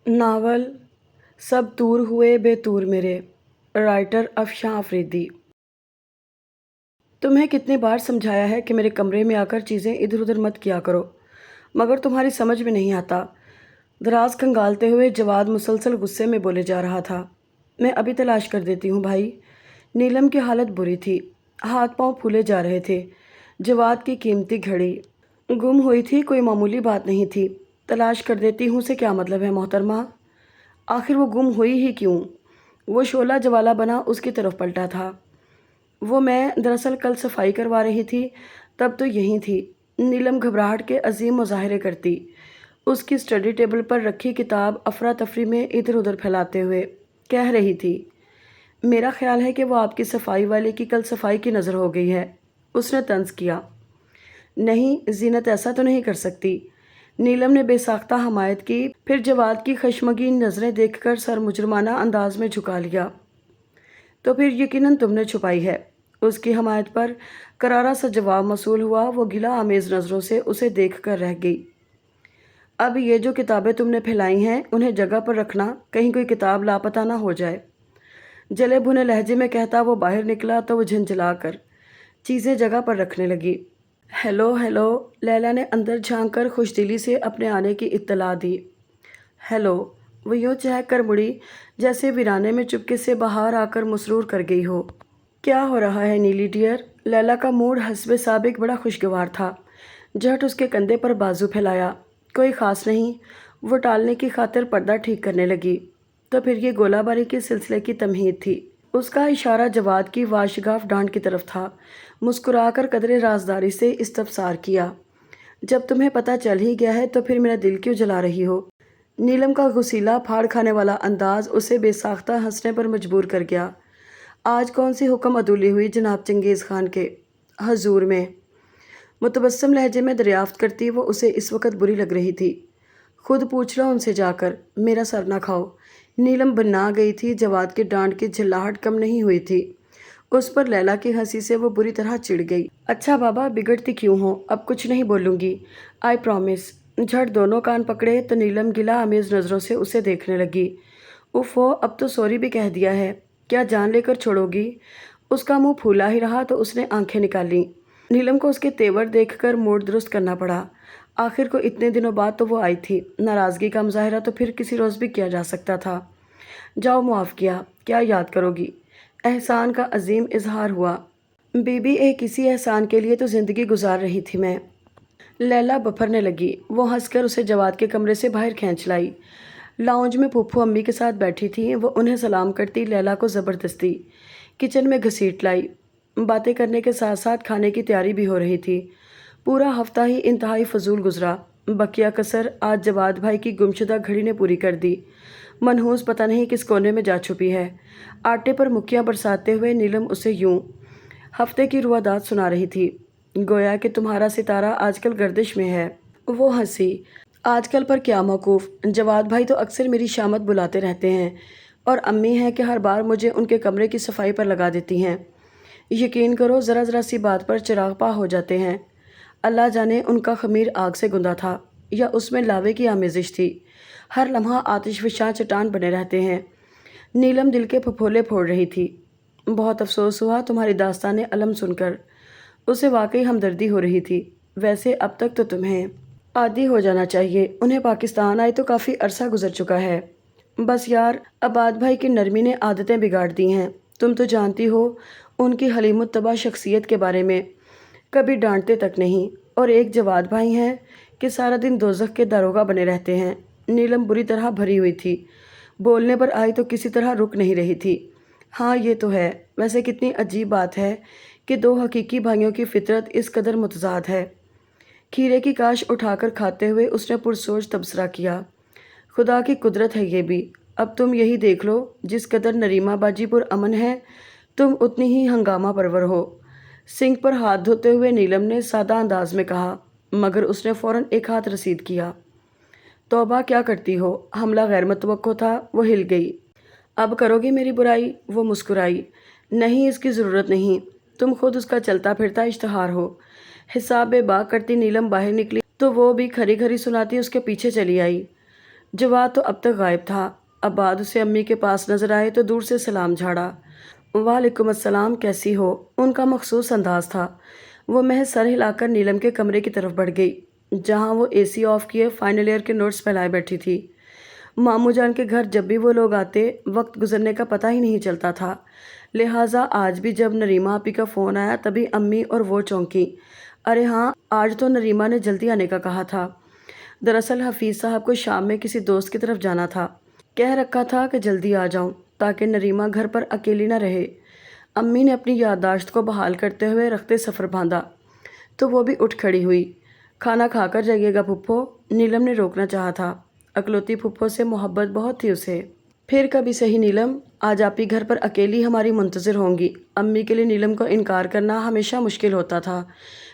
Novel सब दूर हुए बेतूर मेरे। राइटर अफशां अफरीदी। तुम्हें कितनी बार समझाया है कि मेरे कमरे में आकर चीज़ें इधर उधर मत किया करो, मगर तुम्हारी समझ में नहीं आता। दराज खंगालते हुए जवाद मुसलसल गुस्से में बोले जा रहा था। मैं अभी तलाश कर देती हूँ भाई। नीलम की हालत बुरी थी, हाथ पांव फूले जा रहे थे। जवाद की कीमती घड़ी गुम हुई थी, कोई मामूली बात नहीं थी। तलाश कर देती हूँ से क्या मतलब है मोहतरमा? आखिर वो गुम हुई ही क्यों? वो शोला जवाला बना उसकी तरफ पलटा था। वो मैं दरअसल कल सफाई करवा रही थी, तब तो यहीं थी। नीलम घबराहट के अजीम मुजाहरे करती, उसकी स्टडी टेबल पर रखी किताब अफरा तफरी में इधर उधर फैलाते हुए कह रही थी, मेरा ख्याल है कि वो आपकी सफाई वाले की कल सफाई की नज़र हो गई है। उसने तंज किया। नहीं, जीनत ऐसा तो नहीं कर सकती। नीलम ने बेसाख्ता हमायत की, फिर जवाद की खशमगीन नज़रें देखकर सर मुजरमाना अंदाज में झुका लिया। तो फिर यकीनन तुमने छुपाई है। उसकी हमायत पर करारा सा जवाब मसूल हुआ। वो गिला आमेज़ नज़रों से उसे देख कर रह गई। अब ये जो किताबें तुमने फैलाई हैं, उन्हें जगह पर रखना, कहीं कोई किताब लापता ना हो जाए। जले भुने लहजे में कहता वो बाहर निकला तो वो झंझला कर चीज़ें जगह पर रखने लगी। हेलो हेलो, लैला ने अंदर झांक कर खुशदिली से अपने आने की इत्तला दी। हेलो। वो यूँ चहक कर मुड़ी जैसे वीराने में चुपके से बाहर आकर मसरूर कर गई हो। क्या हो रहा है नीली डियर? लैला का मूड हस्बे साबिक बड़ा खुशगवार था। झट उसके कंधे पर बाजू फैलाया। कोई ख़ास नहीं। वो टालने की खातिर पर्दा ठीक करने लगी। तो फिर ये गोलाबारी के सिलसिले की तमहीद थी। उसका इशारा जवाद की वाशगाफ डांड की तरफ था। मुस्कुराकर कदरे राजदारी से इस्तफसार किया, जब तुम्हें पता चल ही गया है तो फिर मेरा दिल क्यों जला रही हो? नीलम का गुसीला फाड़ खाने वाला अंदाज उसे बेसाख्ता हंसने पर मजबूर कर गया। आज कौन सी हुक्म अदूली हुई जनाब चंगेज़ खान के हजूर में? मुतबस्सम लहजे में दरियाफ्त करती वो उसे इस वक्त बुरी लग रही थी। खुद पूछ लो उनसे जाकर, मेरा सर ना खाओ। नीलम बना गई थी। जवाद के डांट की झल्लाहट कम नहीं हुई थी। उस पर लैला की हंसी से वो बुरी तरह चिढ़ गई। अच्छा बाबा, बिगड़ती क्यों हो? अब कुछ नहीं बोलूँगी, आई प्रॉमिस। झट दोनों कान पकड़े तो नीलम गिला अमेज़ नज़रों से उसे देखने लगी। उफ़ो, अब तो सॉरी भी कह दिया है, क्या जान लेकर छोड़ोगी? उसका मुंह फूला ही रहा तो उसने आंखें निकाली। नीलम को उसके तेवर देखकर मूड दुरुस्त करना पड़ा। आखिर को इतने दिनों बाद तो वो आई थी। नाराज़गी का मुजाहरा तो फिर किसी रोज़ भी किया जा सकता था। जाओ, मुआफ़ किया, क्या याद करोगी? एहसान का अजीम इजहार हुआ। बीबी, एक इसी एहसान के लिए तो ज़िंदगी गुजार रही थी मैं। लैला बफरने लगी। वो हंसकर उसे जवाद के कमरे से बाहर खींच लाई। लाउंज में फूफू अम्मी के साथ बैठी थी। वो उन्हें सलाम करती लैला को ज़बरदस्ती किचन में घसीट लाई। बातें करने के साथ साथ खाने की तैयारी भी हो रही थी। पूरा हफ्ता ही इंतहाई फजूल गुजरा। बकिया कसर आज जवाद भाई की गुमशुदा घड़ी ने पूरी कर दी। मनहूस पता नहीं किस कोने में जा छुपी है। आटे पर मुक्कियाँ बरसाते हुए नीलम उसे यूं हफ्ते की रुआदात सुना रही थी, गोया कि तुम्हारा सितारा आजकल गर्दिश में है। वो हंसी। आजकल पर क्या मौकूफ़? जवाद भाई तो अक्सर मेरी शामत बुलाते रहते हैं, और अम्मी हैं कि हर बार मुझे उनके कमरे की सफाई पर लगा देती हैं। यकीन करो, ज़रा ज़रा सी बात पर चिराग पा हो जाते हैं। अल्लाह जाने उनका खमीर आग से गुंदा था या उसमें लावे की आमेजिश थी। हर लम्हा आतिशफ़शां चट्टान बने रहते हैं। नीलम दिल के फफोले फोड़ रही थी। बहुत अफसोस हुआ तुम्हारी दास्तान अलम सुनकर। उसे वाकई हमदर्दी हो रही थी। वैसे अब तक तो तुम्हें आदी हो जाना चाहिए। उन्हें पाकिस्तान आए तो काफ़ी अरसा गुजर चुका है। बस यार, अबाद भाई की नरमी ने आदतें बिगाड़ दी हैं। तुम तो जानती हो उनकी हलीमुत्तबा शख्सियत के बारे में, कभी डांटते तक नहीं। और एक जवाद भाई हैं कि सारा दिन दोज़ख के दारोगा बने रहते हैं। नीलम बुरी तरह भरी हुई थी। बोलने पर आई तो किसी तरह रुक नहीं रही थी। हाँ, ये तो है। वैसे कितनी अजीब बात है कि दो हकीकी भाइयों की फितरत इस कदर मुतज़ाद है। खीरे की काश उठाकर खाते हुए उसने पुरसोच तबसरा किया। खुदा की कुदरत है ये भी। अब तुम यही देख लो, जिस कदर नरीमा बाजी पुरअमन है, तुम उतनी ही हंगामा परवर हो। सिंक पर हाथ धोते हुए नीलम ने सादा अंदाज में कहा, मगर उसने फ़ौरन एक हाथ रसीद किया। तौबा, क्या करती हो? हमला गैर मुतवक्को था। वो हिल गई। अब करोगी मेरी बुराई? वो मुस्कुराई। नहीं, इसकी ज़रूरत नहीं। तुम खुद उसका चलता फिरता इश्तहार हो। हिसाब बेबाक करती नीलम बाहर निकली तो वो भी खरी खरी सुनाती उसके पीछे चली आई। جواد تو اب تک غائب تھا۔ اب بعد اسے امی کے پاس نظر آئے تو دور سے سلام جھاڑا۔ وعلیکم السلام، کیسی ہو؟ ان کا مخصوص انداز تھا۔ وہ محض سر ہلا کر نیلم کے کمرے کی طرف بڑھ گئی، جہاں وہ اے سی آف کیے فائنل ایئر کے نوٹس پھیلائے بیٹھی تھی۔ ماموں جان کے گھر جب بھی وہ لوگ آتے وقت گزرنے کا پتہ ہی نہیں چلتا تھا، لہٰذا آج بھی جب نریما آپی کا فون آیا تبھی امی اور وہ چونکی۔ ارے ہاں، آج تو نریما نے جلدی آنے کا کہا تھا۔ دراصل حفیظ صاحب کو شام میں کسی دوست کی طرف جانا تھا، کہہ رکھا تھا کہ جلدی آ جاؤں تاکہ نریما گھر پر اکیلی نہ رہے۔ امی نے اپنی یادداشت کو بحال کرتے ہوئے رخت سفر باندھا تو وہ بھی اٹھ کھڑی ہوئی۔ کھانا کھا کر جائیے گا پھپھو، نیلم نے روکنا چاہا تھا۔ اکلوتی پھپھو سے محبت بہت تھی اسے۔ پھر کبھی صحیح نیلم، آج آپ ہی گھر پر اکیلی ہماری منتظر ہوں گی۔ امی کے لیے نیلم کو انکار کرنا ہمیشہ مشکل ہوتا تھا،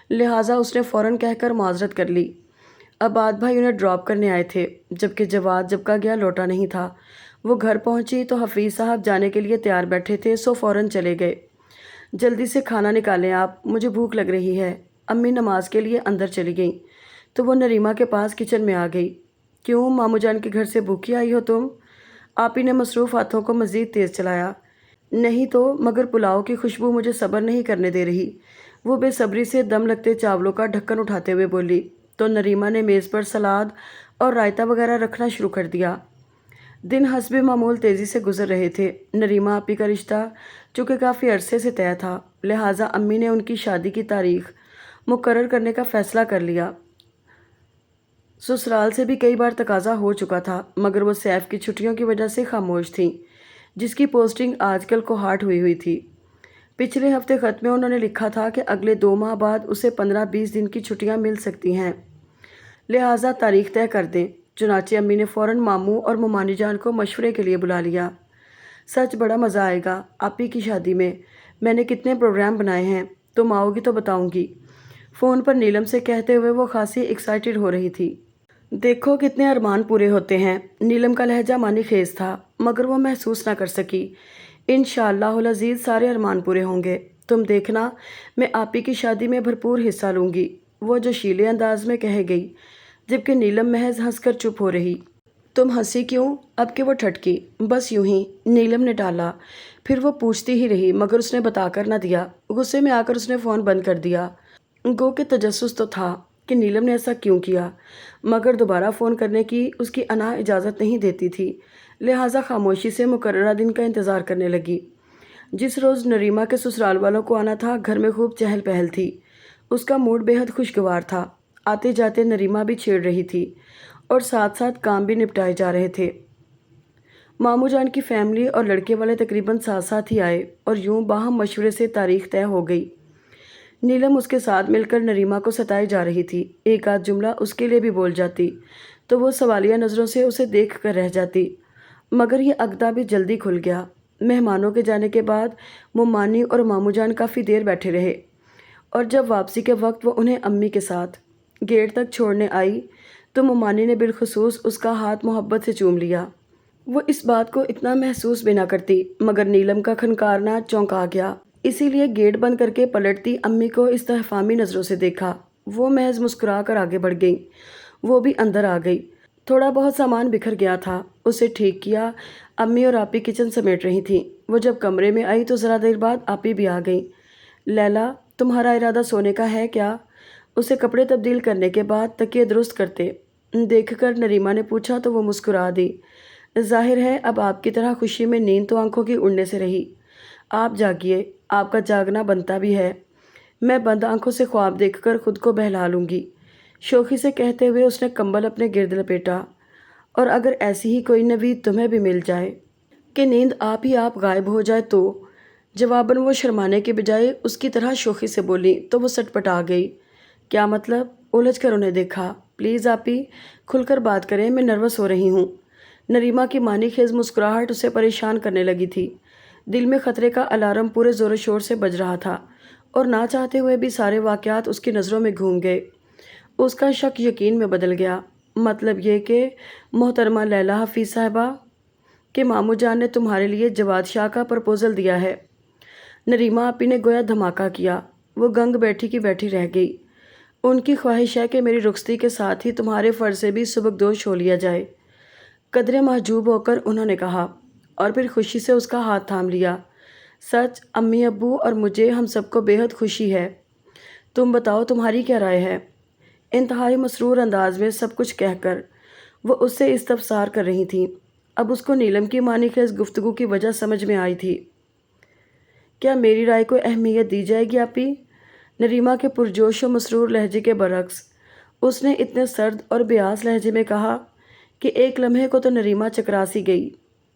لہٰذا اس نے فوراً کہہ کر معذرت کر لی۔ عباد بھائی انہیں ڈراپ کرنے آئے تھے، جبکہ جواد جب کا گیا لوٹا نہیں تھا۔ وہ گھر پہنچی تو حفیظ صاحب جانے کے لیے تیار بیٹھے تھے، سو فوراً چلے گئے۔ جلدی سے کھانا نکالیں آپ، مجھے بھوک لگ رہی ہے۔ امی نماز کے لیے اندر چلی گئیں تو وہ نریما کے پاس کچن میں آ گئی۔ کیوں ماموں جان کے گھر سے بھوکی آئی ہو تم؟ آپی نے مصروف ہاتھوں کو مزید تیز چلایا۔ نہیں تو، مگر پلاؤ کی خوشبو مجھے صبر نہیں کرنے دے رہی، وہ بے صبری سے دم لگتے چاولوں کا ڈھکن اٹھاتے ہوئے بولی تو نریما نے میز پر سلاد اور رائتا وغیرہ رکھنا شروع کر دیا۔ دن حسب معمول تیزی سے گزر رہے تھے۔ نریما آپی کا رشتہ چونکہ کافی عرصے سے طے تھا، لہٰذا امی نے ان کی شادی کی تاریخ مقرر کرنے کا فیصلہ کر لیا۔ سسرال سے بھی کئی بار تقاضا ہو چکا تھا، مگر وہ سیف کی چھٹیوں کی وجہ سے خاموش تھیں، جس کی پوسٹنگ آج کل کوہاٹ ہوئی تھی۔ پچھلے ہفتے خط میں انہوں نے لکھا تھا کہ اگلے 2 ماہ بعد اسے 15-20 دن کی چھٹیاں مل سکتی ہیں، لہٰذا تاریخ طے کر دیں۔ چنانچہ امی نے فوراً ماموں اور ممانی جان کو مشورے کے لیے بلا لیا۔ سچ بڑا مزہ آئے گا آپی کی شادی میں نے کتنے پروگرام بنائے ہیں، تم آؤ گی تو بتاؤں گی، فون پر نیلم سے کہتے ہوئے وہ خاصی ایکسائٹڈ ہو رہی تھی۔ دیکھو کتنے ارمان پورے ہوتے ہیں۔ نیلم کا لہجہ معنی خیز تھا، مگر وہ محسوس نہ کر سکی۔ انشاءاللہ العزیز سارے ارمان پورے ہوں گے، تم دیکھنا، میں آپی کی شادی میں بھرپور حصہ لوں گی، وہ جوشیلے انداز میں کہہ گئی، جبکہ نیلم محض ہنس کر چپ ہو رہی۔ تم ہنسی کیوں؟ اب کہ وہ ٹھٹکی۔ بس یوں ہی، نیلم نے ٹالا۔ پھر وہ پوچھتی ہی رہی مگر اس نے بتا کر نہ دیا۔ غصے میں آ کر اس نے فون بند کر دیا۔ گو کہ تجسس تو تھا کہ نیلم نے ایسا کیوں کیا، مگر دوبارہ فون کرنے کی اس کی انا اجازت نہیں دیتی تھی، لہٰذا خاموشی سے مقررہ دن کا انتظار کرنے لگی۔ جس روز نریما کے سسرال والوں کو آنا تھا، گھر میں خوب چہل پہل تھی۔ اس کا موڈ بے حد خوشگوار تھا۔ آتے جاتے نریما بھی چھیڑ رہی تھی اور ساتھ ساتھ کام بھی نپٹائے جا رہے تھے۔ ماموں جان کی فیملی اور لڑکے والے تقریباً ساتھ ساتھ ہی آئے اور یوں باہم مشورے سے تاریخ طے ہو گئی۔ نیلم اس کے ساتھ مل کر نریما کو ستائے جا رہی تھی۔ ایک آدھ جملہ اس کے لیے بھی بول جاتی تو وہ سوالیہ نظروں سے اسے دیکھ کر رہ جاتی، مگر یہ عقدہ بھی جلدی کھل گیا۔ مہمانوں کے جانے کے بعد ممانی اور ماموں جان کافی دیر بیٹھے رہے اور جب واپسی کے وقت وہ انہیں امی کے ساتھ گیٹ تک چھوڑنے آئی تو ممانی نے بالخصوص اس کا ہاتھ محبت سے چوم لیا۔ وہ اس بات کو اتنا محسوس بھی نہ کرتی، مگر نیلم کا کھنکارنا چونکا گیا، اسی لیے گیٹ بند کر کے پلٹتی امی کو استفہامی نظروں سے دیکھا۔ وہ محض مسکرا کر آگے بڑھ گئی۔ وہ بھی اندر آ گئی۔ تھوڑا بہت سامان بکھر گیا تھا، اسے ٹھیک کیا۔ امی اور آپی کچن سمیٹ رہی تھیں۔ وہ جب کمرے میں آئی تو ذرا دیر بعد آپی بھی آ گئیں۔ لیلا، تمہارا ارادہ سونے کا ہے کیا؟ اسے کپڑے تبدیل کرنے کے بعد تکیے درست کرتے دیکھ کر نریما نے پوچھا تو وہ مسکرا دی۔ ظاہر ہے اب آپ کی طرح خوشی میں نیند تو آنکھوں کی اڑنے سے رہی۔ آپ جاگیے، آپ کا جاگنا بنتا بھی ہے، میں بند آنکھوں سے خواب دیکھ کر خود کو بہلا لوں گی، شوخی سے کہتے ہوئے اس نے کمبل اپنے گرد لپیٹا۔ اور اگر ایسی ہی کوئی نوید تمہیں بھی مل جائے کہ نیند آپ ہی آپ غائب ہو جائے تو؟ جواباً وہ شرمانے کے بجائے اس کی طرح شوخی سے بولی تو وہ سٹ پٹا گئی۔ کیا مطلب؟ الجھ کر انہیں دیکھا۔ پلیز آپی، کھل کر بات کریں، میں نروس ہو رہی ہوں۔ نریما کی معنی خیز مسکراہٹ اسے پریشان کرنے لگی تھی۔ دل میں خطرے کا الارم پورے زور و شور سے بج رہا تھا اور نہ چاہتے ہوئے بھی سارے واقعات اس کی نظروں میں گھوم گئے۔ اس کا شک یقین میں بدل گیا۔ مطلب یہ کہ محترمہ لیلا حفیظ صاحبہ کہ ماموں جان نے تمہارے لیے جواد شاہ کا پرپوزل دیا ہے۔ نریما آپی نے گویا دھماکہ کیا۔ وہ گنگ بیٹھی کی بیٹھی رہ گئی۔ ان کی خواہش ہے کہ میری رخصتی کے ساتھ ہی تمہارے فرض سے بھی سبکدوش ہو لیا جائے۔ قدرے محجوب ہو کر انہوں نے کہا اور پھر خوشی سے اس کا ہاتھ تھام لیا۔ سچ امی ابو اور مجھے ہم سب کو بے حد خوشی ہے۔ تم بتاؤ تمہاری کیا رائے ہے؟ انتہائی مسرور انداز میں سب کچھ کہہ کر وہ اس سے استفسار کر رہی تھیں۔ اب اس کو نیلم کی معنی خیز گفتگو کی وجہ سمجھ میں آئی تھی۔ کیا میری رائے کو اہمیت دی جائے گی آپی؟ نریما کے پرجوش و مسرور لہجے کے برعکس اس نے اتنے سرد اور بیاس لہجے میں کہا کہ ایک لمحے کو تو نریما چکراسی گئی۔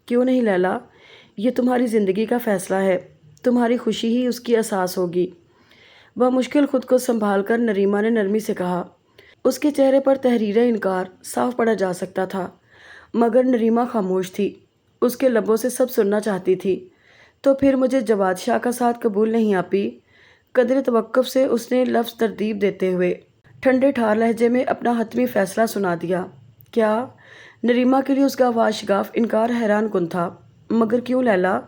کیوں نہیں لیلا؟ یہ تمہاری زندگی کا فیصلہ ہے، تمہاری خوشی ہی اس کی اساس ہوگی۔ بمشکل خود کو سنبھال کر نریما نے نرمی سے کہا۔ اس کے چہرے پر تحریر انکار صاف پڑھا جا سکتا تھا، مگر نریما خاموش تھی۔ اس کے لبوں سے سب سننا چاہتی تھی۔ تو پھر مجھے جواد شاہ کا ساتھ قبول نہیں آپی؟ قدر توقف سے اس نے لفظ ترتیب دیتے ہوئے ٹھنڈے ٹھار لہجے میں اپنا حتمی فیصلہ سنا دیا۔ کیا؟ نریما کے لیے اس کا واشگاف انکار حیران کن تھا۔ مگر کیوں لیلا؟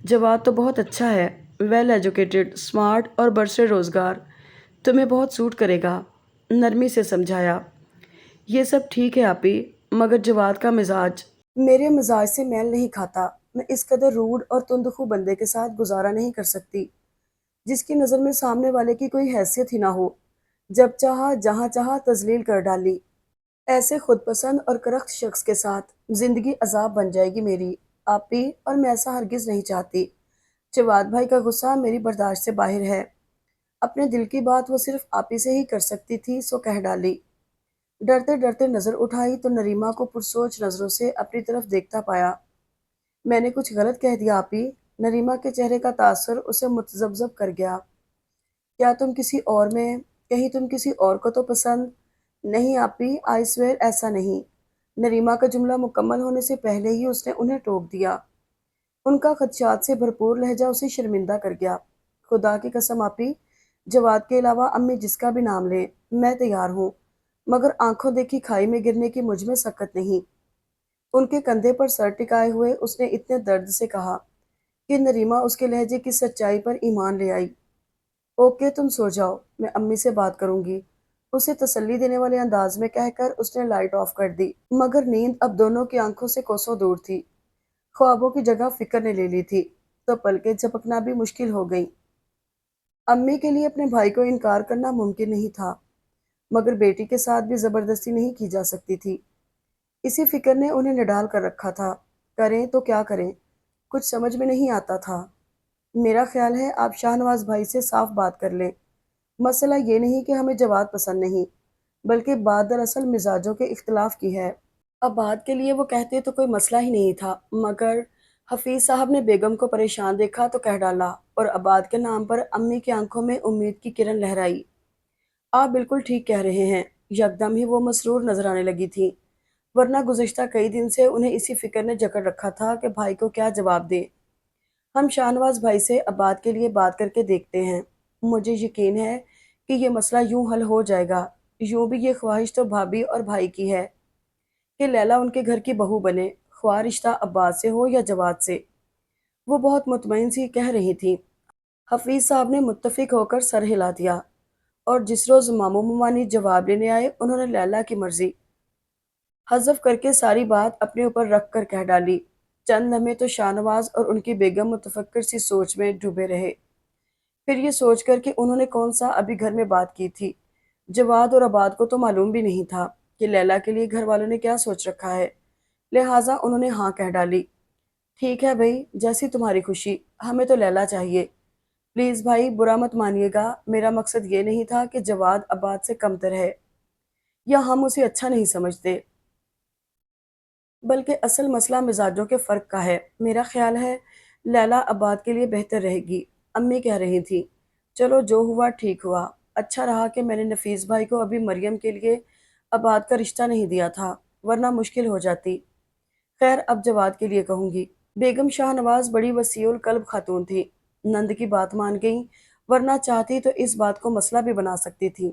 جواد تو بہت اچھا ہے، ویل ایجوکیٹڈ، اسمارٹ اور برسر روزگار، تمہیں بہت سوٹ کرے گا، نرمی سے سمجھایا۔ یہ سب ٹھیک ہے آپی، مگر جواد کا مزاج میرے مزاج سے میل نہیں کھاتا۔ میں اس قدر روڈ اور تندخو بندے کے ساتھ گزارا نہیں کر سکتی جس کی نظر میں سامنے والے کی کوئی حیثیت ہی نہ ہو، جب چاہا جہاں چاہا تذلیل کر ڈالی۔ ایسے خود پسند اور کرخت شخص کے ساتھ زندگی عذاب بن جائے گی میری آپی، اور میں ایسا ہرگز نہیں چاہتی۔ جواد بھائی کا غصہ میری برداشت سے باہر ہے۔ اپنے دل کی بات وہ صرف آپی سے ہی کر سکتی تھی، سو کہہ ڈالی۔ ڈرتے ڈرتے نظر اٹھائی تو نریما کو پرسوچ نظروں سے اپنی طرف دیکھتا پایا۔ میں نے کچھ غلط کہہ دیا آپی؟ نریما کے چہرے کا تاثر اسے متذبذب کر گیا۔ کیا تم کسی اور میں، کہیں تم کسی اور کو تو پسند نہیں آپی؟ آئی سویر ایسا نہیں۔ نریما کا جملہ مکمل ہونے سے پہلے ہی اس نے انہیں ٹوک دیا۔ ان کا خدشات سے بھرپور لہجہ اسے شرمندہ کر گیا۔ خدا کی قسم آپی، جواد کے علاوہ امی جس کا بھی نام لیں میں تیار ہوں، مگر آنکھوں دیکھی کھائی میں گرنے کی مجھ میں سکت نہیں۔ ان کے کندھے پر سر ٹکائے ہوئے اس نے اتنے درد سے کہا کہ نریما اس کے لہجے کی سچائی پر ایمان لے آئی۔ اوکے تم سو جاؤ، میں امی سے بات کروں گی، اسے تسلی دینے والے انداز میں کہہ کر اس نے لائٹ آف کر دی۔ مگر نیند اب دونوں کی آنکھوں سے کوسوں دور تھی۔ خوابوں کی جگہ فکر نے لے لی تھی تو پلکیں جھپکنا بھی مشکل ہو گئی۔ امی کے لیے اپنے بھائی کو انکار کرنا ممکن نہیں تھا، مگر بیٹی کے ساتھ بھی زبردستی نہیں کی جا سکتی تھی۔ اسی فکر نے انہیں نڈال کر رکھا تھا۔ کریں تو کیا کریں، کچھ سمجھ میں نہیں آتا تھا۔ میرا خیال ہے آپ شاہ نواز بھائی سے صاف بات کر لیں۔ مسئلہ یہ نہیں کہ ہمیں جواد پسند نہیں، بلکہ بات دراصل مزاجوں کے اختلاف کی ہے۔ عباد کے لیے وہ کہتے تو کوئی مسئلہ ہی نہیں تھا، مگر حفیظ صاحب نے بیگم کو پریشان دیکھا تو کہہ ڈالا، اور عباد کے نام پر امی کی آنکھوں میں امید کی کرن لہرائی۔ آپ بالکل ٹھیک کہہ رہے ہیں۔ یکدم ہی وہ مسرور نظر آنے لگی تھی، ورنہ گزشتہ کئی دن سے انہیں اسی فکر نے جکڑ رکھا تھا کہ بھائی کو کیا جواب دیں۔ ہم شاہ نواز بھائی سے عباد کے لیے بات کر کے دیکھتے ہیں۔ مجھے یقین ہے کہ یہ مسئلہ یوں حل ہو جائے گا۔ یوں بھی یہ خواہش تو بھابھی اور بھائی کی ہے کہ لیلا ان کے گھر کی بہو بنے، خواہ رشتہ عباد سے ہو یا جواد سے۔ وہ بہت مطمئن سی کہہ رہی تھی۔ حفیظ صاحب نے متفق ہو کر سر ہلا دیا، اور جس روز ماموں ممانی جواب لینے آئے انہوں نے لیلا کی مرضی حذف کر کے ساری بات اپنے اوپر رکھ کر کہہ ڈالی۔ چند لمحے تو شاہ نواز اور ان کی بیگم متفکر سی سوچ میں ڈوبے رہے، پھر یہ سوچ کر کہ انہوں نے کون سا ابھی گھر میں بات کی تھی۔ جواد اور عباد کو تو معلوم بھی نہیں تھا کہ لیلا کے لیے گھر والوں نے کیا سوچ رکھا ہے، لہٰذا انہوں نے ہاں کہہ ڈالی۔ ٹھیک ہے بھائی، جیسی تمہاری خوشی، ہمیں تو لیلا چاہیے۔ پلیز بھائی برا مت مانیے گا، میرا مقصد یہ نہیں تھا کہ جواد عباد سے کمتر ہے یا ہم اسے اچھا نہیں سمجھتے، بلکہ اصل مسئلہ مزاجوں کے فرق کا ہے۔ میرا خیال ہے لیلا عباد کے لیے بہتر رہے گی۔ امی کہہ رہی تھی چلو جو ہوا ٹھیک ہوا، اچھا رہا کہ میں نے نفیس بھائی کو ابھی مریم کے لیے عباد کا رشتہ نہیں دیا تھا، ورنہ مشکل ہو جاتی۔ خیر اب جواد کے لیے کہوں گی۔ بیگم شاہ نواز بڑی وسیع القلب خاتون تھی، نند کی بات مان گئیں، ورنہ چاہتی تو اس بات کو مسئلہ بھی بنا سکتی تھی۔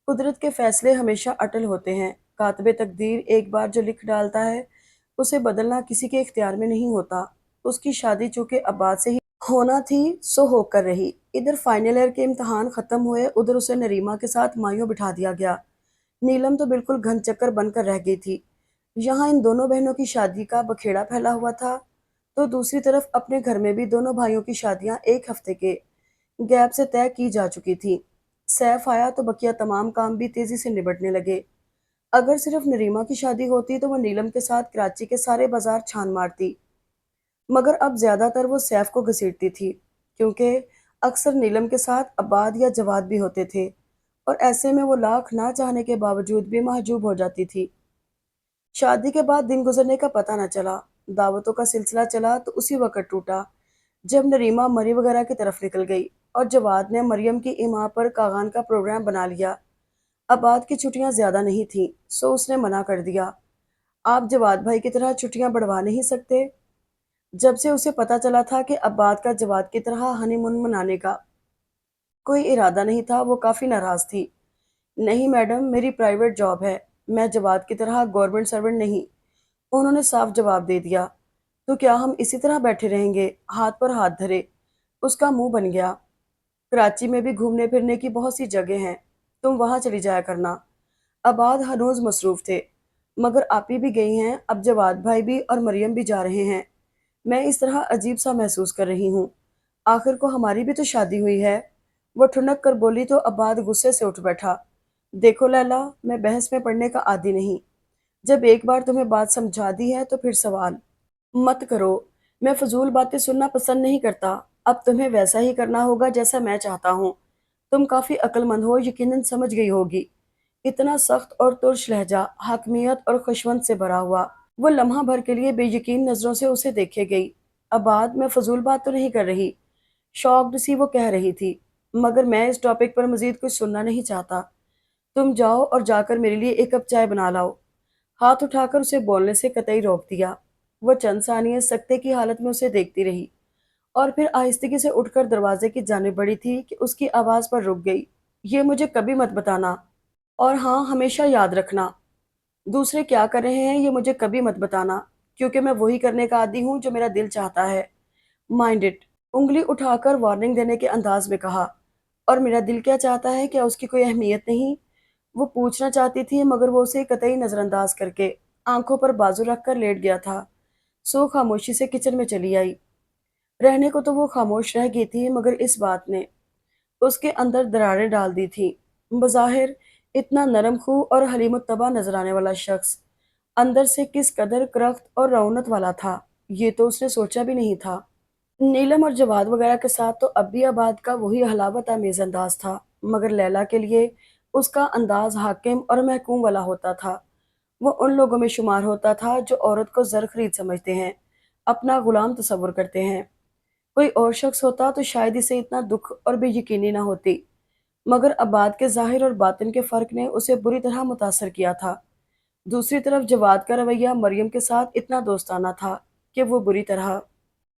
قدرت کے فیصلے ہمیشہ اٹل ہوتے ہیں۔ کاتب تقدیر ایک بار جو لکھ ڈالتا ہے اسے بدلنا کسی کے اختیار میں نہیں ہوتا۔ اس کی شادی چونکہ عباد سے ہی ہونا تھی سو ہو کر رہی۔ ادھر فائنل ایئر کے امتحان ختم ہوئے، ادھر اسے نریما کے ساتھ مایوں بٹھا دیا گیا۔ نیلم تو بالکل گھن چکر بن کر رہ گئی تھی۔ यहाँ इन दोनों बहनों की शादी का बखेड़ा फैला हुआ था, तो दूसरी तरफ अपने घर में भी दोनों भाइयों की शादियां एक हफ्ते के गैप से तय की जा चुकी थी। सैफ आया तो बकिया तमाम काम भी तेजी से निबटने लगे। अगर सिर्फ नरीमा की शादी होती तो वो नीलम के साथ कराची के सारे बाजार छान मारती, मगर अब ज्यादातर वो सैफ को घसीटती थी, क्योंकि अक्सर नीलम के साथ अब्बाद या जवाद भी होते थे, और ऐसे में वो लाख ना चाहने के बावजूद भी महजूब हो जाती थी। शादी के बाद दिन गुजरने का पता न चला। दावतों का सिलसिला चला तो उसी वक्त टूटा जब नरीमा मरी वगैरह की तरफ निकल गई और जवाद ने मरियम की इमां पर कागान का प्रोग्राम बना लिया। अब्बाद की छुट्टियां ज्यादा नहीं थीं, सो उसने मना कर दिया। आप जवाद भाई की तरह छुट्टियां बढ़वा नहीं सकते? जब से उसे पता चला था कि अब्बाद का जवाद की तरह हनीमून मनाने का कोई इरादा नहीं था, वो काफी नाराज थी। नहीं मैडम, मेरी प्राइवेट जॉब है, मैं जवाद की तरह गवर्नमेंट सर्वेंट नहीं, उन्होंने साफ जवाब दे दिया। तो क्या हम इसी तरह बैठे रहेंगे, हाथ पर हाथ धरे? उसका मुंह बन गया। कराची में भी घूमने फिरने की बहुत सी जगह हैं, तुम वहां चली जाया करना। अबाद हनूज मसरूफ थे, मगर आपी भी गई हैं, अब जवाद भाई भी और मरियम भी जा रहे हैं। मैं इस तरह अजीब सा महसूस कर रही हूँ। आखिर को हमारी भी तो शादी हुई है। वो ठुनक कर बोली तो अब्बाद गुस्से से उठ बैठा। देखो लैला, मैं बहस में पड़ने का आदी नहीं। जब एक बार तुम्हें बात समझा दी है तो फिर सवाल मत करो। मैं फजूल बातें सुनना पसंद नहीं करता। अब तुम्हें वैसा ही करना होगा जैसा मैं चाहता हूँ। तुम काफी अक्लमंद हो, यकीनन समझ गई होगी। इतना सख्त और तुर्श लहजा, हाकमियत और खुशवंत से भरा हुआ। वो लम्हा भर के लिए बेयकीन नजरों से उसे देखे गई। अब बाद में फजूल बात तो नहीं कर रही, शॉक्ड सी वो कह रही थी, मगर मैं इस टॉपिक पर मजीद कुछ सुनना नहीं चाहता। तुम जाओ और जाकर मेरे लिए एक कप चाय बना लाओ। हाथ उठाकर उसे बोलने से कतई रोक दिया। वह चंद सानिये सकते की हालत में उसे देखती रही और फिर आहिस्तगी से उठकर दरवाजे की जाने बढ़ी थी कि उसकी आवाज पर रुक गई। ये मुझे कभी मत बताना, और हाँ, हमेशा याद रखना, दूसरे क्या कर रहे हैं ये मुझे कभी मत बताना, क्योंकि मैं वही करने का आदी हूँ जो मेरा दिल चाहता है। Mind it. उंगली उठाकर वार्निंग देने के अंदाज में कहा। और मेरा दिल क्या चाहता है, क्या उसकी कोई अहमियत नहीं? वो पूछना चाहती थी, मगर वो उसे कतई नजरअंदाज करके आंखों पर बाजू रखकर लेट गया था। सो खामोशी से किचन में चली आई। रहने को तो वो खामोश रह गई थी, मगर इस बात ने उसके अंदर दरारें डाल दी थी। बज़ाहिर इतना नरम खू और हलीमुत्तबा नजर आने वाला शख्स अंदर से किस कदर करख्त और रौनत वाला था, ये तो उसने सोचा भी नहीं था। नीलम और जवाद वगैरह के साथ तो अब भी आबाद का वही हलावत आमेज अंदाज था, मगर लैला के लिए उसका अंदाज हाकिम और महकूम वाला होता था। वो उन लोगों में शुमार होता था जो औरत को जर खरीद समझते हैं, अपना गुलाम तस्वुर करते हैं। कोई और शख्स होता तो शायद इसे इतना दुख और बेयकीनी ना होती, मगर अब्बाद के ज़ाहिर और बातिन के फ़र्क ने उसे बुरी तरह मुतासर किया था। दूसरी तरफ जवाद का रवैया मरियम के साथ इतना दोस्ताना था कि वो बुरी तरह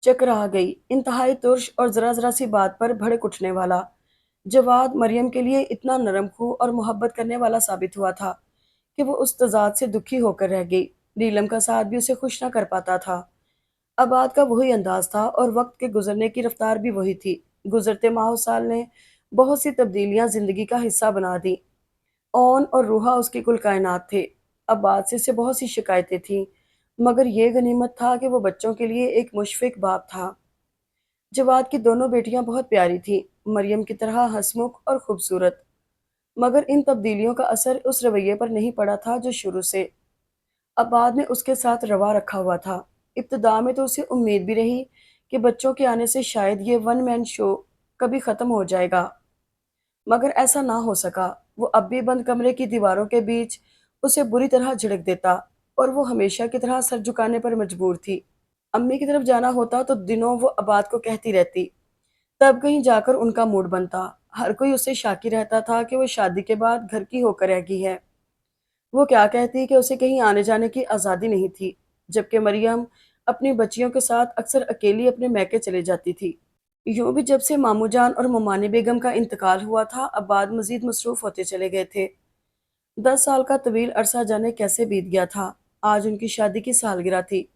चकरा गई। इंतहाई तुर्श और ज़रा ज़रा सी बात पर भड़क उठने वाला जवाद मरियम के लिए इतना नरम खू और मोहब्बत करने वाला साबित हुआ था कि वो उस तजाद से दुखी होकर रह गई। नीलम का साथ भी उसे खुश न कर पाता था। आबाद का वही अंदाज था और वक्त के गुजरने की रफ्तार भी वही थी। गुजरते माह साल ने बहुत सी तब्दीलियां जिंदगी का हिस्सा बना दी। ओन और रूहा उसकी कुल कायनात थे। अब्बास से उसे बहुत सी शिकायतें थीं, मगर ये गनीमत था कि वो बच्चों के लिए एक मुशफिक बाप था। जवाद की दोनों बेटियां बहुत प्यारी थीं, मरियम की तरह हंसमुख और खूबसूरत, मगर इन तब्दीलियों का असर उस रवैये पर नहीं पड़ा था जो शुरू से अब्बाद ने उसके साथ रवा रखा हुआ था। इब्तदा में तो उसे उम्मीद भी रही कि बच्चों के आने से शायद ये वन मैन शो कभी ख़त्म हो जाएगा, मगर ऐसा ना हो सका। वो अब भी बंद कमरे की दीवारों के बीच उसे बुरी तरह झिड़क देता, और वो हमेशा की तरह सर झुकाने पर मजबूर थी। अम्मी की तरफ जाना होता तो दिनों वो अबाद को कहती रहती, तब कहीं जाकर उनका मूड बनता। हर कोई उससे शाकी रहता था कि वो शादी के बाद घर की होकर रह गई है। वो क्या कहती कि उसे कहीं आने जाने की आज़ादी नहीं थी, जबकि मरियम अपनी बच्चियों के साथ अक्सर अकेली अपने मैके चले जाती थी। यूं भी जब से मामू जान और मुमानी बेगम का इंतकाल हुआ था, अब्बाद मजीद मसरूफ होते चले गए थे। 10 साल का तवील अरसा जाने कैसे बीत गया था। आज उनकी शादी की सालगिरह थी,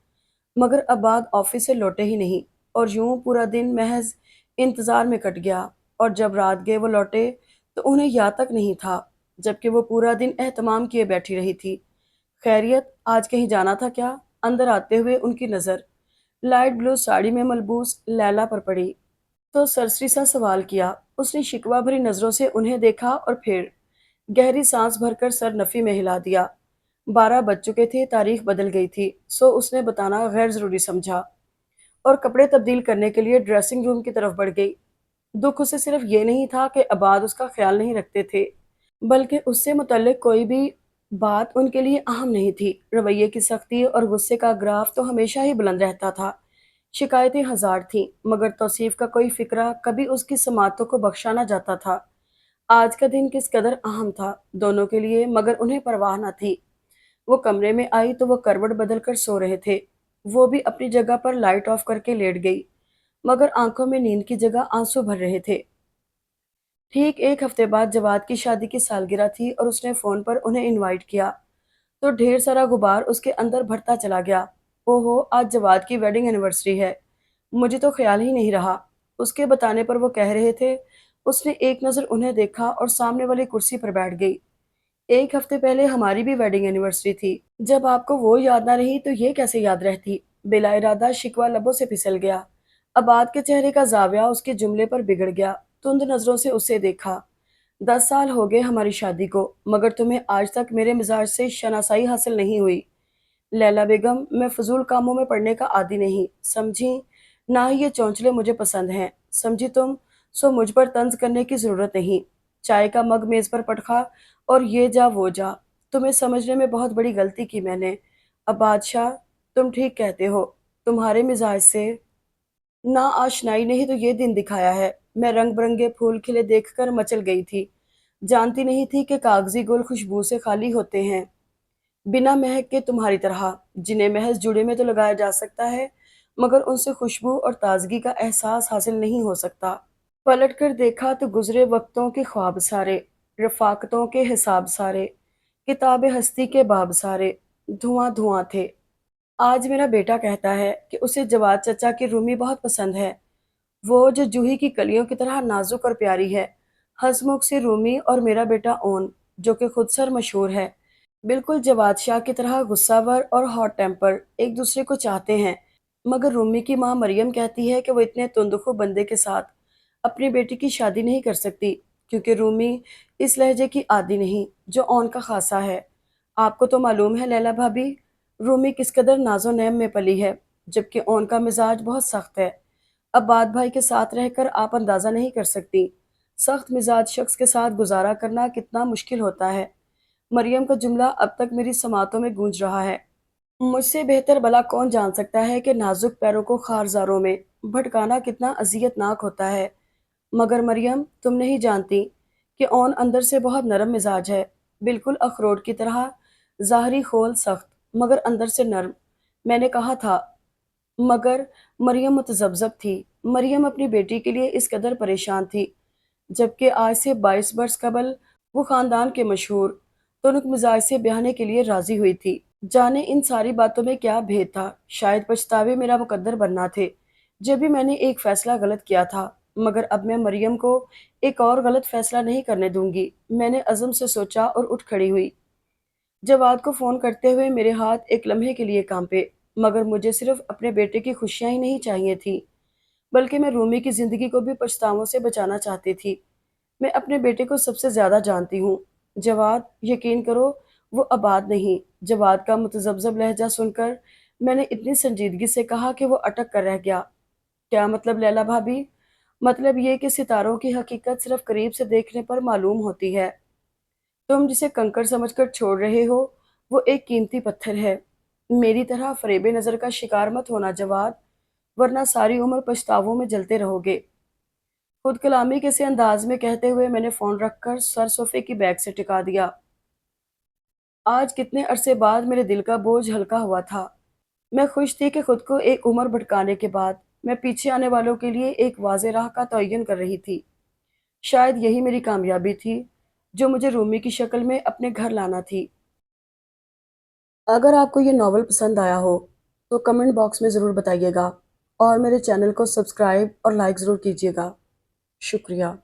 मगर अब्बाद ऑफिस से लौटे ही नहीं, और यूं पूरा दिन महज इंतजार में कट गया। और जब रात गए वो लौटे तो उन्हें याद तक नहीं था, जबकि वो पूरा दिन एहतमाम किए बैठी रही थी। खैरियत, आज कहीं जाना था क्या? अंदर आते हुए उनकी नज़र लाइट ब्लू साड़ी में मलबूस लैला पर पड़ी तो सरसरी सा सवाल किया। उसने शिकवा भरी नज़रों से उन्हें देखा और फिर गहरी सांस भरकर सर नफ़ी में हिला दिया। 12 बज चुके थे, तारीख बदल गई थी, सो उसने बताना गैर ज़रूरी समझा और कपड़े तब्दील करने के लिए ड्रेसिंग रूम की तरफ बढ़ गई। दुख उसे सिर्फ ये नहीं था कि अबाद उसका ख्याल नहीं रखते थे, बल्कि उससे मुतल्लिक कोई भी बात उनके लिए अहम नहीं थी। रवैये की सख्ती और गुस्से का ग्राफ तो हमेशा ही बुलंद रहता था। शिकायतें हजार थीं, मगर तौसीफ का कोई फिक्रा कभी उसकी समातों को बख्शा ना जाता था। आज का दिन किस कदर अहम था दोनों के लिए, मगर उन्हें परवाह न थी। वो कमरे में आई तो वो करवट बदल कर सो रहे थे। वो भी अपनी जगह पर लाइट ऑफ करके लेट गई, मगर आंखों में नींद की जगह आंसू भर रहे थे। ठीक एक हफ्ते बाद जवाद की शादी की सालगिरह थी और उसने फ़ोन पर उन्हें इनवाइट किया तो ढेर सारा गुबार उसके अंदर भरता चला गया। ओहो, आज जवाद की वेडिंग एनिवर्सरी है, मुझे तो ख्याल ही नहीं रहा। उसके बताने पर वो कह रहे थे। उसने एक नज़र उन्हें देखा और सामने वाली कुर्सी पर बैठ गई। एक हफ्ते पहले हमारी भी वेडिंग एनिवर्सरी थी। जब आपको वो याद ना रही तो ये कैसे याद रहती? बिला इरादा शिकवा लबों से फिसल गया। अबाद के चेहरे का जाविया उसके जुमले पर बिगड़ गया। तुंद नजरों से उसे देखा। 10 साल हो गए हमारी शादी को, मगर तुम्हें आज तक मेरे मिजाज से शनासाई हासिल नहीं हुई। लैला बेगम, मैं फजूल कामों में पड़ने का आदी नहीं, समझी? ना ही ये चौंचले मुझे पसंद हैं, समझी तुम? सो मुझ पर तंज करने की जरूरत नहीं। चाय का मग मेज पर पटखा और ये जा वो जा। तुम्हें समझने में बहुत बड़ी गलती की मैंने। अब बादशाह, तुम ठीक कहते हो। तुम्हारे मिजाज से ना आशनाई ने ही तो ये दिन दिखाया है। मैं रंग बिरंगे फूल खिले देखकर मचल गई थी। जानती नहीं थी कि कागजी गुल खुशबू से खाली होते हैं, बिना महक के तुम्हारी तरह, जिन्हें महज जुड़े में तो लगाया जा सकता है, मगर उनसे खुशबू और ताजगी का एहसास हासिल नहीं हो सकता। पलट कर देखा तो गुजरे वक्तों के ख्वाब सारे, रफाकतों के हिसाब सारे, किताब हस्ती के बाब सारे धुआं धुआं थे। आज मेरा बेटा कहता है कि उसे जवाद चचा की रूमी बहुत पसंद है, वो जो जूही की कलियों की तरह नाजुक और प्यारी है। हंसमुख सी रूमी और मेरा बेटा ओन, जो कि खुद सर मशहूर है, बिल्कुल जवाद शाह की तरह गुस्सावर और हॉट टेम्पर, एक दूसरे को चाहते हैं। मगर रूमी की माँ मरियम कहती है कि वो इतने तुंदुखो बंदे के साथ अपनी बेटी की शादी नहीं कर सकती, क्योंकि रूमी इस लहजे की आदी नहीं जो ओन का खासा है। आपको तो मालूम है लैला भाभी, रूमी किस कदर नाजो नैम में पली है, जबकि ओन का मिजाज बहुत सख्त है। अब बात भाई के साथ रहकर आप अंदाज़ा नहीं कर सकती सख्त मिजाज शख्स के साथ गुजारा करना कितना मुश्किल होता है। मरियम का जुमला अब तक मेरी समातों में गूंज रहा है। मुझसे बेहतर भला कौन जान सकता है कि नाजुक पैरों को खारजारों में भटकाना कितना अजियतनाक होता है। मगर मरियम, तुम नहीं जानती कि ओन अंदर से बहुत नरम मिजाज है, बिल्कुल अखरोट की तरह, ज़ाहरी खोल सख्त मगर अंदर से नरम। मैंने कहा था। मगर मरियम मुतज़ब्ज़ब थी। मरियम अपनी बेटी के लिए इस कदर परेशान थी, जबकि आज से 22 बरस कबल वो ख़ानदान के मशहूर तुनक मिजाज से ब्याहने के लिए राज़ी हुई थी। जाने इन सारी बातों में क्या भेद था। शायद पछतावे मेरा मुकद्दर बनना थे, जब भी मैंने एक फ़ैसला गलत किया था। मगर अब मैं मरियम को एक और गलत फ़ैसला नहीं करने दूंगी। मैंने अज़म से सोचा और उठ खड़ी हुई। जवाद को फ़ोन करते हुए मेरे हाथ एक लम्हे के लिए कांपे, मगर मुझे सिर्फ अपने बेटे की खुशियां ही नहीं चाहिए थी, बल्कि मैं रूमी की ज़िंदगी को भी पछतावों से बचाना चाहती थी। मैं अपने बेटे को सबसे ज़्यादा जानती हूँ। जवाद, यकीन करो, वो आबाद नहीं। जवाद का मुतज़ब्ज़ब लहजा सुनकर मैंने इतनी संजीदगी से कहा कि वो अटक कर रह गया। क्या मतलब लैला भाभी? मतलब ये कि सितारों की हकीकत सिर्फ करीब से देखने पर मालूम होती है। तुम जिसे कंकड़ समझकर छोड़ रहे हो, वो एक कीमती पत्थर है। मेरी तरह फरेबे नज़र का शिकार मत होना जवाद, वरना सारी उम्र पछतावों में जलते रहोगे। खुद कलामी के से अंदाज में कहते हुए मैंने फ़ोन रखकर सर सोफे की बैग से टिका दिया। आज कितने अरसे बाद मेरे दिल का बोझ हल्का हुआ था। मैं खुश थी कि खुद को एक उम्र भटकाने के बाद मैं पीछे आने वालों के लिए एक वाज़े राह का तयन कर रही थी। शायद यही मेरी कामयाबी थी, जो मुझे रूमी की शक्ल में अपने घर लाना थी। अगर आपको ये नॉवल पसंद आया हो तो कमेंट बॉक्स में ज़रूर बताइएगा और मेरे चैनल को सब्सक्राइब और लाइक ज़रूर कीजिएगा। शुक्रिया।